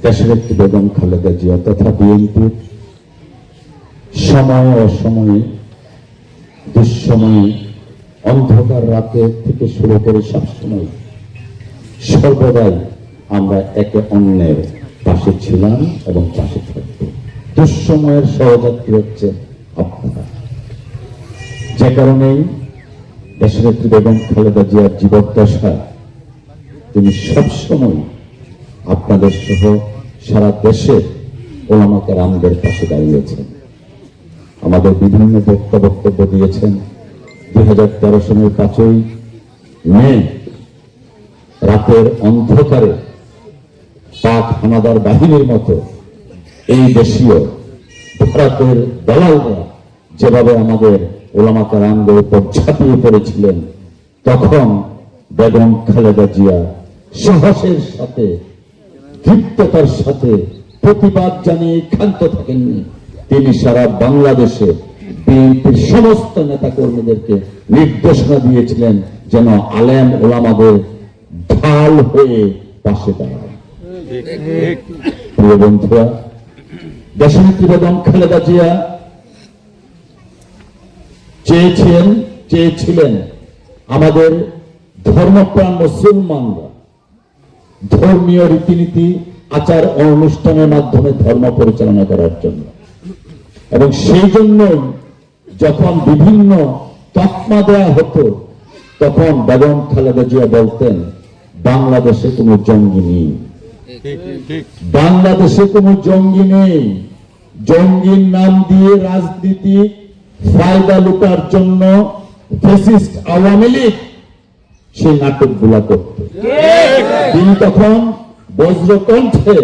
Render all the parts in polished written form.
দেশনেত্রী বেগম খালেদা জিয়া তথা বিএনপির সময় অসময়ে, দুঃসময়ে, অন্ধকার রাতে থেকে শুরু করে সবসময় সর্বদাই আমরা একে অন্যের পাশে ছিলাম এবং পাশে থাকব। দুঃসময়ের সহযাত্রী হচ্ছে আপনারা। যে কারণেই দেশনেত্রী বেগম খালেদা জিয়ার জীবদ্দশা তিনি সবসময় আপনাদের সহ সারা দেশের ওলামা কেরামদের পাশে দাঁড়িয়েছেন। আমাদের বিভিন্ন বক্তব্য দিয়েছেন। 2013 সালের 5ই মে রাতের অন্ধকারে পাক হানাদার বাহিনীর মতো এই দেশীয় ভারতের দালালরা যেভাবে আমাদের ওলামা কেরামদের উপর ঝাঁপিয়ে পড়েছিলেন, তখন বেগম খালেদা জিয়া সাহসের সাথে, দৃঢ়তার সাথে প্রতিবাদ জানিয়ে ক্ষান্ত থাকেননি। তিনি সারা বাংলাদেশে বিএনপির সমস্ত নেতা কর্মীদেরকে নির্দেশনা দিয়েছিলেন যেন আলেম ওলামাদের ঢাল হয়ে পাশে দাঁড়ায়। প্রিয় বন্ধুরা, দেশনেত্রী বেগম খালেদা জিয়া চেয়েছিলেন আমাদের ধর্মপ্রাণ মুসলমানরা ধর্মীয় রীতিনীতি, আচার অনুষ্ঠানের মাধ্যমে ধর্ম পরিচালনা করার জন্য। এবং সেই জন্যই যখন বিভিন্ন তকমা দেওয়া হতো, তখন বেগম খালেদা জিয়া বলতেন বাংলাদেশে কোনো জঙ্গি নেই, বাংলাদেশে কোনো জঙ্গি নেই। জঙ্গির নাম দিয়ে রাজনীতি ফায়দা লুটার জন্য ফ্যাসিস্ট আওয়ামী লীগ সেই নাটকগুলা করত। তিনি তখন বজ্রকণ্ঠে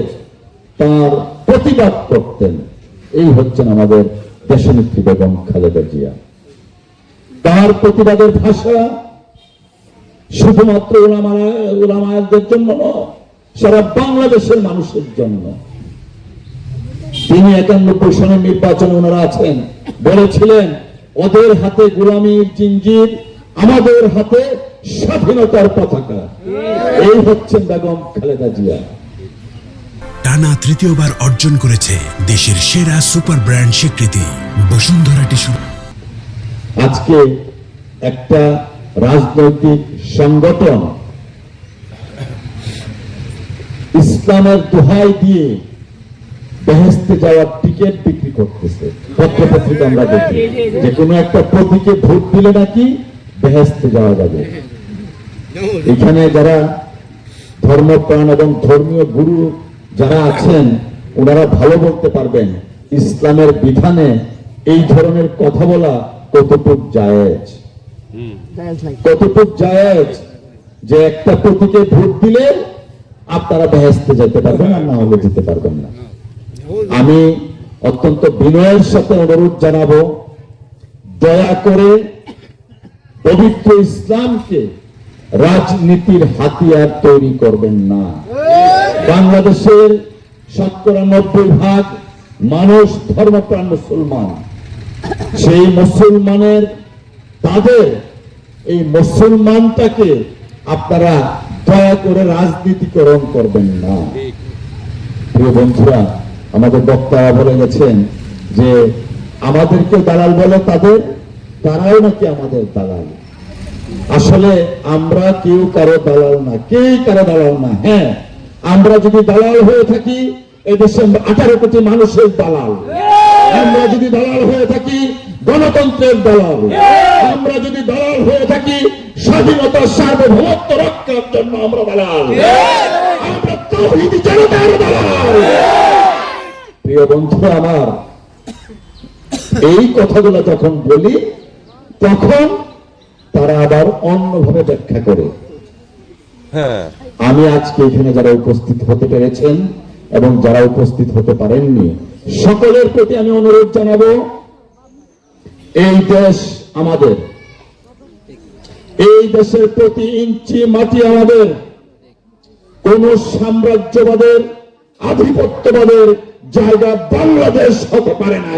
তার প্রতিবাদ করতেন। এই হচ্ছেন আমাদের দেশনেত্রী বেগম খালেদা জিয়া। তার প্রতিবাদের ভাষা শুধুমাত্র ওলামাদের জন্য নয়, সারা বাংলাদেশের মানুষের জন্য। তিনি 91 সনের নির্বাচনে ওনারা আছেন, বলেছিলেন ওদের হাতে গোলামীর জিঞ্জির, আমাদের হাতে স্বাধীনতার পতাকা। এই হচ্ছেন বেগম খালেদা জিয়া। টানা তৃতীয়বার অর্জন করেছে দেশের সেরা সুপার ব্র্যান্ড স্বীকৃতি বসুন্ধরা টিস্যু। আজকে একটা রাজনৈতিক সংগঠন ইসলামের দোহাই দিয়ে বেহেশতে যাওয়ার টিকিট বিক্রি করতেছে। পত্রপত্রিকা আমরা দেখি যে কোনো একটা প্রতীকে ভোট দিলে নাকি বেহেশতে যাওয়া যাবে। এখানে যারা ধর্মপ্রাণ এবং ধর্মীয় গুরু যারা আছেন, ওনারা ভালো বলতে পারবেন ইসলামের বিধানে এই ধরনের কথা বলা কতটুক জায়েজ, কতটুক জায়েজ যে একটা প্রতীকে ভোট দিলে আপনারা বেহেশতে যেতে পারবেন আর না হলে যেতে পারবেন না। আমি অত্যন্ত বিনয়ের সাথে অনুরোধ জানাবো, দয়া করে পবিত্র ইসলামকে রাজনীতির হাতিয়ার তৈরি করবেন না। বাংলাদেশের 90% মানুষ ধর্মপ্রাণ মুসলমান। সেই মুসলমানের তাদের এই মুসলমানটাকে আপনারা দয়া করে রাজনীতিকরণ করবেন না। প্রিয় বন্ধুরা, আমাদের বক্তারা বলে গেছেন যে আমাদেরকে দালাল বলে তাদের, তারাও নাকি আমাদের দালাল। আসলে আমরা কেউ কারো দালাল না, কেউ কারো দালাল না। হ্যাঁ, আমরা যদি দালাল হয়ে থাকি এদেশে 18 কোটি মানুষের দালাল। আমরা যদি দালাল হয়ে থাকি গণতন্ত্রের দালাল। আমরা যদি দালাল হয়ে থাকি স্বাধীনতা সার্বভৌমত্ব রক্ষার জন্য আমরা দালাল। আমরা তাওহীদি জনতার দালাল। প্রিয় বন্ধু আমার, এই কথাগুলো যখন বলি তখন তারা আবার অন্যভাবে ব্যাখ্যা করে। আমি আজকে এখানে যারা উপস্থিত হতে পেরেছেন এবং যারা উপস্থিত হতে পারেননি, সকলের প্রতি আমি অনুরোধ জানাবো, এই দেশ আমাদের, এই দেশের প্রতি ইঞ্চি মাটি আমাদের। কোন সাম্রাজ্যবাদের, আধিপত্যবাদের জায়গা বাংলাদেশ হতে পারে না।